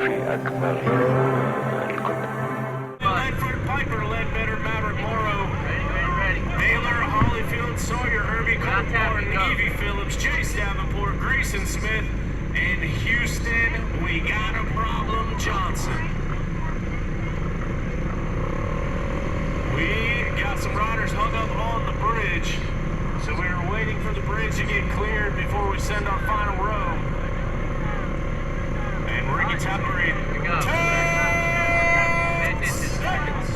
Ledford, Piper, Ledbetter, Maverick, Morrow, Baylor, Holyfield, Sawyer, Herbie, Colt, Martin, Evie Phillips, Chase Davenport, Grayson Smith, and Houston, we got a problem, Johnson. We got some riders hung up on the bridge, so we are waiting for the bridge to get cleared before we send our final row. And Ricky Tappery, 10 seconds.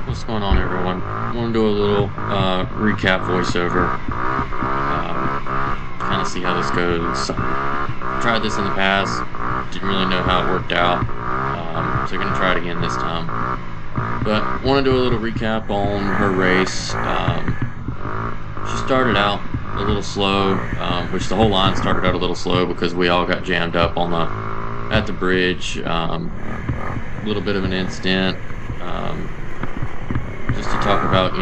What's going on, everyone? I want to do a little recap voiceover, kind of see how this goes. Tried this in the past, didn't really know how it worked out, so I'm going to try it again this time. But I want to do a little recap on her race. She started out a little slow, which the whole line started out a little slow because we all got jammed up on at the bridge. A little bit of an incident. Just to talk about,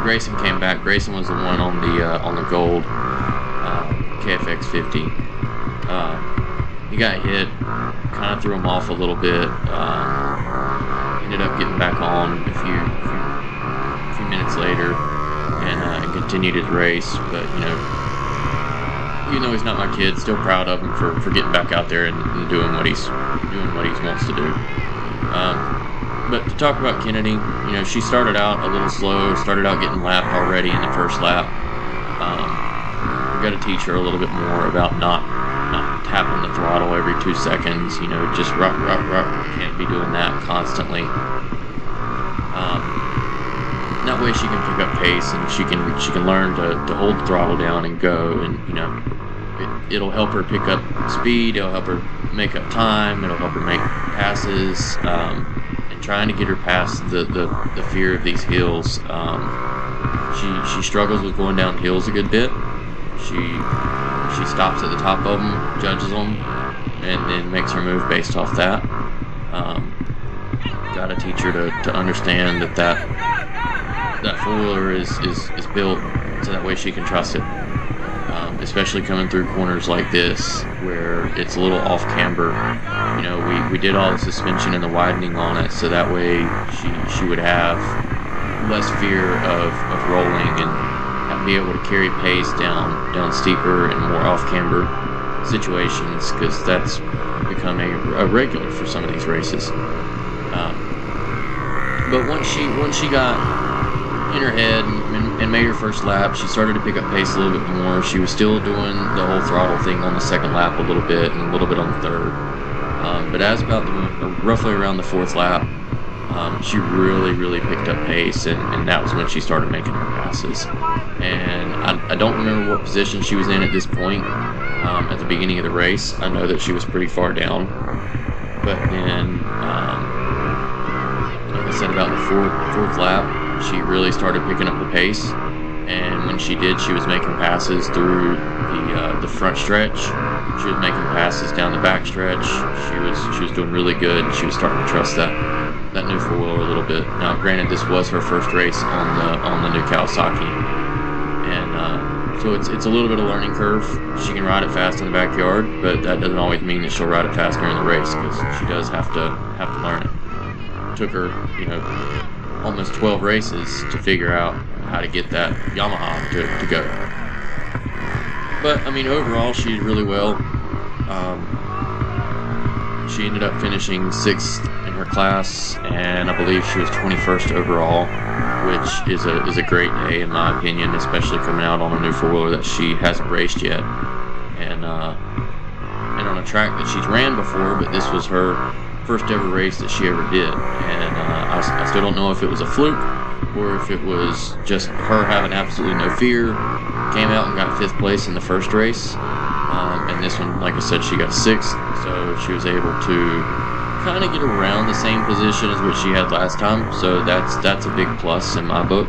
Grayson came back. Grayson was the one on the gold KFX 50. He got hit, kind of threw him off a little bit. Ended up getting back on a few minutes later and continued his race. But even though he's not my kid, still proud of him for getting back out there and doing what he wants to do. But to talk about Kennedy, she started out a little slow, started out getting lapped already in the first lap. We got to teach her a little bit more about not tapping the throttle every 2 seconds, just rock. Can't be doing that constantly. That way she can pick up pace and she can learn to hold the throttle down and go, and it'll help her pick up speed, it'll help her make up time, it'll help her make passes. Trying to get her past the fear of these hills. She struggles with going down hills a good bit. She stops at the top of them, judges them, and then makes her move based off that. Got to teach her to understand that four-wheeler is built so that way she can trust it. Especially coming through corners like this where it's a little off camber. We did all the suspension and the widening on it so that way she would have less fear of rolling and be able to carry pace down steeper and more off camber situations, because that's becoming a regular for some of these races. But once she got in her head and made her first lap, she started to pick up pace a little bit more. She was still doing the whole throttle thing on the second lap a little bit and a little bit on the third. But as about roughly around the fourth lap, she really picked up pace, and that was when she started making her passes. And I don't remember what position she was in at this point at the beginning of the race. I know that she was pretty far down. But then, like I said, about the fourth lap, she really started picking up the pace, and when she did, she was making passes through the front stretch. She was making passes down the back stretch. She was doing really good. She was starting to trust that new four-wheeler a little bit. Now, granted, this was her first race on the new Kawasaki, and So it's a little bit of a learning curve. She can ride it fast in the backyard, but that doesn't always mean that she'll ride it fast during the race, because she does have to learn it. Took her, almost 12 races to figure out how to get that Yamaha to go. But I mean, overall, she did really well. She ended up finishing 6th in her class, and I believe she was 21st overall, which is a great day in my opinion, especially coming out on a new 4-wheeler that she hasn't raced yet, and on a track that she's ran before, but this was her first ever race that she ever did, and I still don't know if it was a fluke or if it was just her having absolutely no fear. Came out and got 5th place in the first race, and this one, like I said, she got 6th, so she was able to kind of get around the same position as what she had last time, so that's a big plus in my book.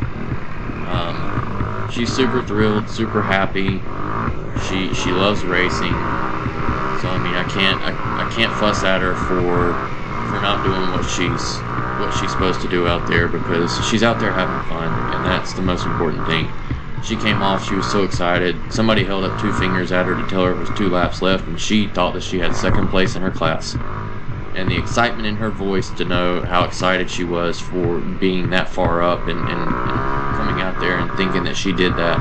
She's super thrilled, super happy. She loves racing, so I mean, I can't fuss at her for not doing what she's supposed to do out there, because she's out there having fun, and that's the most important thing. She came off, she was so excited. Somebody held up 2 fingers at her to tell her it was 2 laps left, and she thought that she had 2nd place in her class. And the excitement in her voice to know how excited she was for being that far up and coming out there and thinking that she did that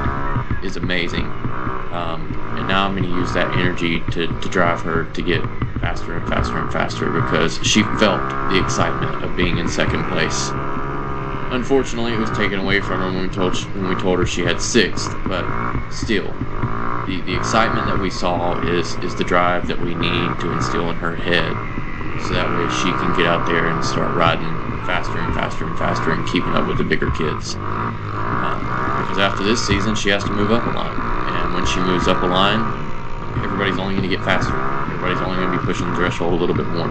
is amazing. And now I'm going to use that energy to drive her to get faster and faster and faster, because she felt the excitement of being in 2nd place. Unfortunately, it was taken away from her when we told her she had 6th, but still, the excitement that we saw is the drive that we need to instill in her head, so that way she can get out there and start riding faster and faster and faster and keeping up with the bigger kids. Because after this season, she has to move up a line, and when she moves up a line, everybody's only going to get faster. Everybody's only going to be pushing the threshold a little bit more.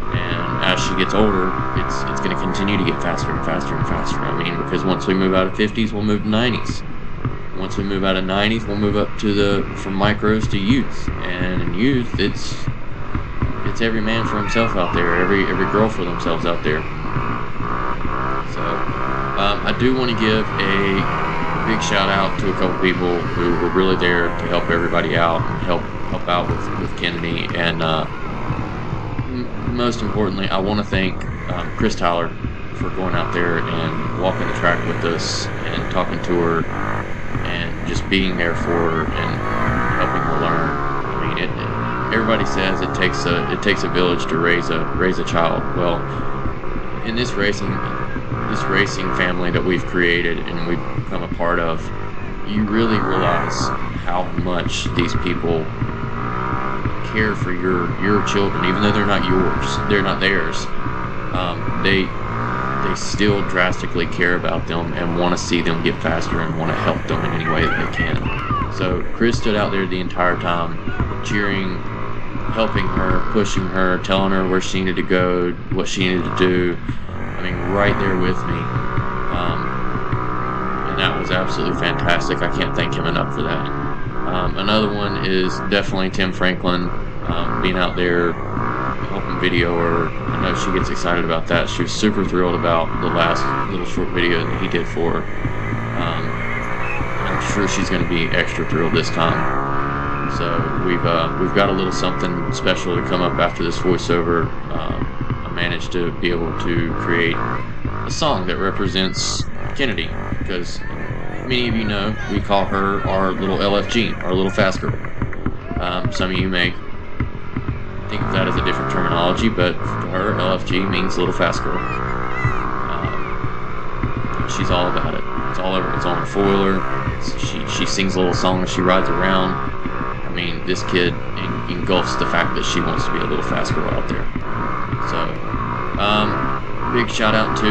And as she gets older, it's going to continue to get faster and faster and faster. I mean, because once we move out of 50s, we'll move to 90s. Once we move out of 90s, we'll move up from micros to youth. And in youth, it's every man for himself out there, every girl for themselves out there. So I do want to give a big shout out to a couple people who were really there to help everybody out and help out with Kennedy. And most importantly, I want to thank Chris Tyler for going out there and walking the track with us and talking to her and just being there for her and helping her learn. I mean, everybody says it takes a village to raise a child. Well, in this racing family that we've created and we've become a part of, you really realize how much these people care for your children, even though they're not yours, they're not theirs. They still drastically care about them and want to see them get faster and want to help them in any way that they can. So Chris stood out there the entire time, cheering, helping her, pushing her, telling her where she needed to go, what she needed to do. I mean, right there with me. And that was absolutely fantastic. I can't thank him enough for that. Another one is definitely Tim Franklin, being out there helping video her. I know she gets excited about that. She was super thrilled about the last little short video that he did for her. I'm sure she's going to be extra thrilled this time. So we've got a little something special to come up after this voiceover. I managed to be able to create a song that represents Kennedy, because many of you know we call her our little LFG, our little fast girl. Some of you may think of that as a different terminology, but to her, LFG means little fast girl. She's all about it. It's all over. It's on her 4-wheeler. She sings a little song as she rides around. I mean, this kid engulfs the fact that she wants to be a little fast girl out there. So, big shout out to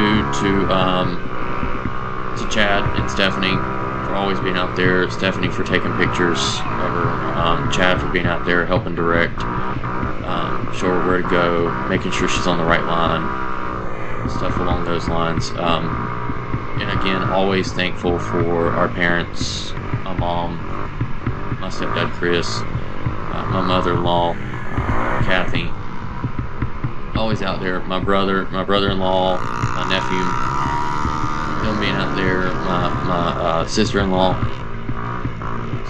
Chad and Stephanie for always being out there. Stephanie for taking pictures of her. Chad for being out there helping direct. Show her where to go, making sure she's on the right line, stuff along those lines. And again, always thankful for our parents, my mom, my stepdad Chris, my mother-in-law Kathy. Always out there. My brother-in-law, my nephew, him being out there, my sister-in-law.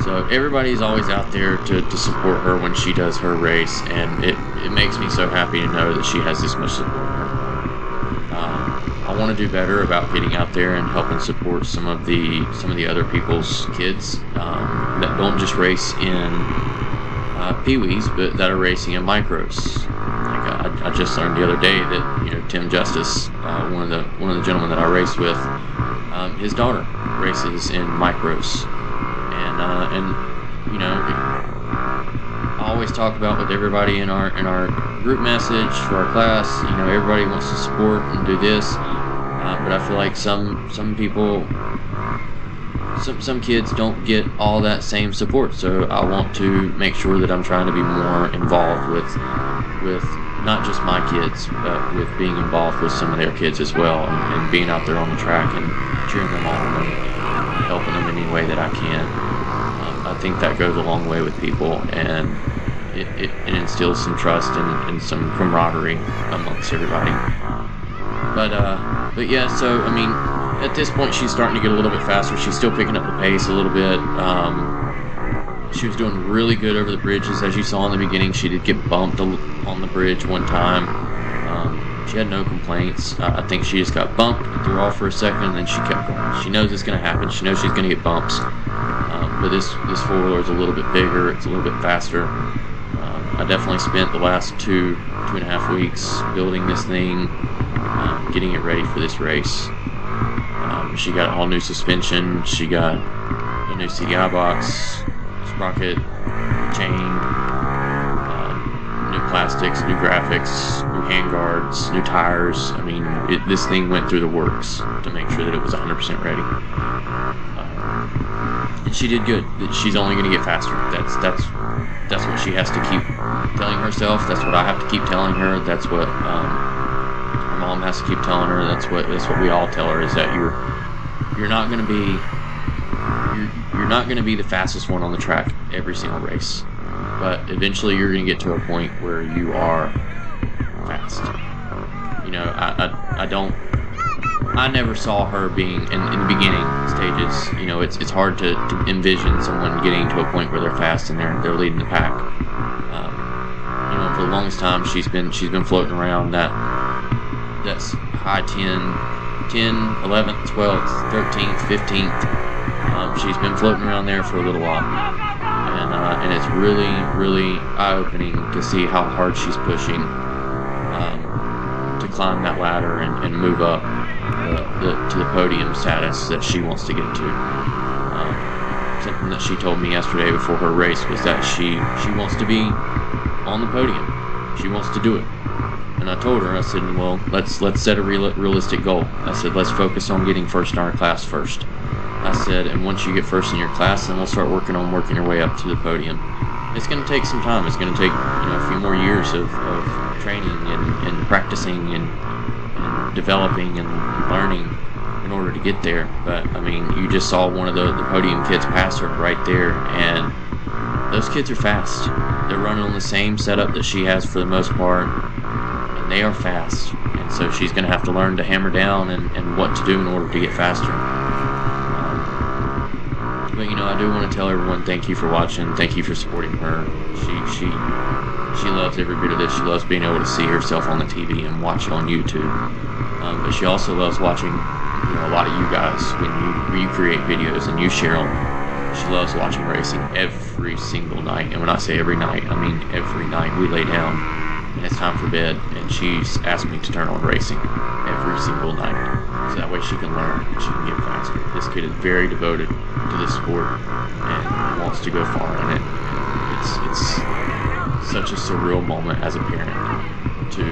So everybody's always out there to support her when she does her race, and it makes me so happy to know that she has this much support in her corner. I want to do better about getting out there and helping support some of the other people's kids that don't just race in peewees, but that are racing in micros. Like I just learned the other day that Tim Justice, one of the gentlemen that I race with, his daughter races in micros, and I always talk about with everybody in our group message for our class. Everybody wants to support and do this, but I feel like some people. Some kids don't get all that same support, so I want to make sure that I'm trying to be more involved with not just my kids, but with being involved with some of their kids as well, and being out there on the track and cheering them on and helping them in any way that I can. I think that goes a long way with people, and it instills some trust and some camaraderie amongst everybody. But yeah, so I mean, at this point she's starting to get a little bit faster. She's still picking up the pace a little bit. She was doing really good over the bridges, as you saw in the beginning. She did get bumped on the bridge one time. She had no complaints. I think she just got bumped, threw off for a second, and then she kept going. She knows it's going to happen. She knows she's going to get bumps. But this four-wheeler is a little bit bigger. It's a little bit faster. I definitely spent the last two and a half weeks building this thing, getting it ready for this race. She got all new suspension. She got a new CDI box, sprocket, chain, new plastics, new graphics, new handguards, new tires. I mean, this thing went through the works to make sure that it was 100% ready. And she did good. She's only going to get faster. That's what she has to keep telling herself. That's what I have to keep telling her. That's what her mom has to keep telling her. That's what we all tell her, is that you're not going to be the fastest one on the track every single race, but eventually you're going to get to a point where you are fast. I never saw her being in the beginning stages. It's hard to envision someone getting to a point where they're fast and they're leading the pack. For the longest time she's been floating around that's high 10th, 11th, 12th, 13th, 15th. She's been floating around there for a little while, and it's really, really eye-opening to see how hard she's pushing to climb that ladder and move up to the podium status that she wants to get to. Something that she told me yesterday before her race was that she wants to be on the podium. She wants to do it. And I told her, I said, well, let's set a realistic goal. I said, let's focus on getting first in our class first. I said, and once you get first in your class, then we'll start working your way up to the podium. It's going to take some time. It's going to take a few more years of training and practicing and developing and learning in order to get there. But I mean, you just saw one of the podium kids pass her right there, and those kids are fast. They're running on the same setup that she has for the most part, and they are fast. And so she's going to have to learn to hammer down and what to do in order to get faster. But I do want to tell everyone, thank you for watching. Thank you for supporting her. She loves every bit of this. She loves being able to see herself on the TV and watch it on YouTube. But she also loves watching a lot of you guys when you create videos and you share them. She loves watching racing every single night. And when I say every night, I mean every night. We lay down and it's time for bed, and she's asked me to turn on racing every single night, so that way she can learn and she can get faster. This kid is very devoted to this sport and wants to go far in it. It's such a surreal moment as a parent to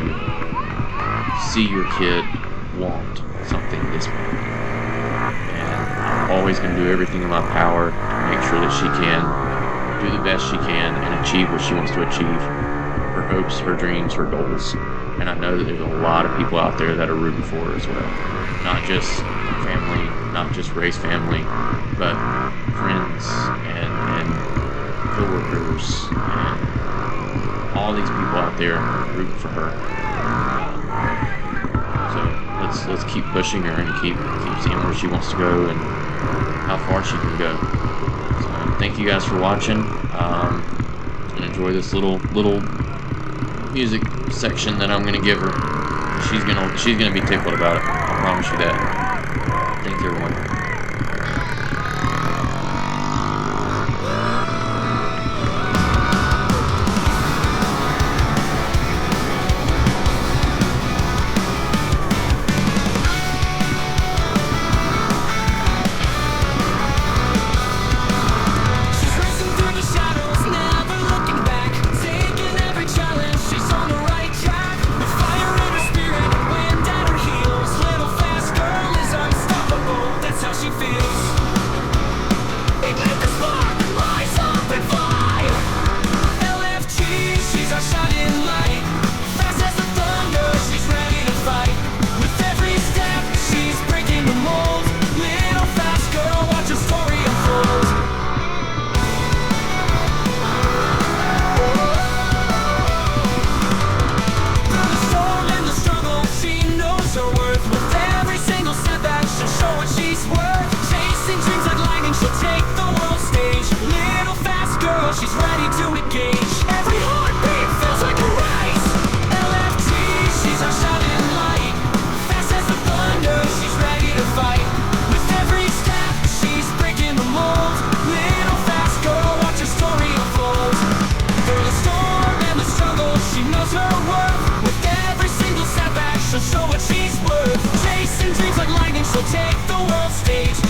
see your kid want something this bad. And I'm always going to do everything in my power to make sure that she can do the best she can and achieve what she wants to achieve. Her hopes, her dreams, her goals. And I know that there's a lot of people out there that are rooting for her as well. Not just family, not just race family, but friends and co-workers and all these people out there rooting for her. So let's keep pushing her and keep seeing where she wants to go and how far she can go. So thank thank you guys for watching. And enjoy this little music section that I'm gonna give her. She's gonna be tickled about it. I promise you that. Thanks everyone. She's ready to engage. Every heartbeat feels like a race. LFT, she's our shining light. Fast as the thunder, she's ready to fight. With every step, she's breaking the mold. Little fast girl, watch her story unfold. Through the storm and the struggle, she knows her worth. With every single setback, she'll show what she's worth. Chasing dreams like lightning, she'll take the world stage.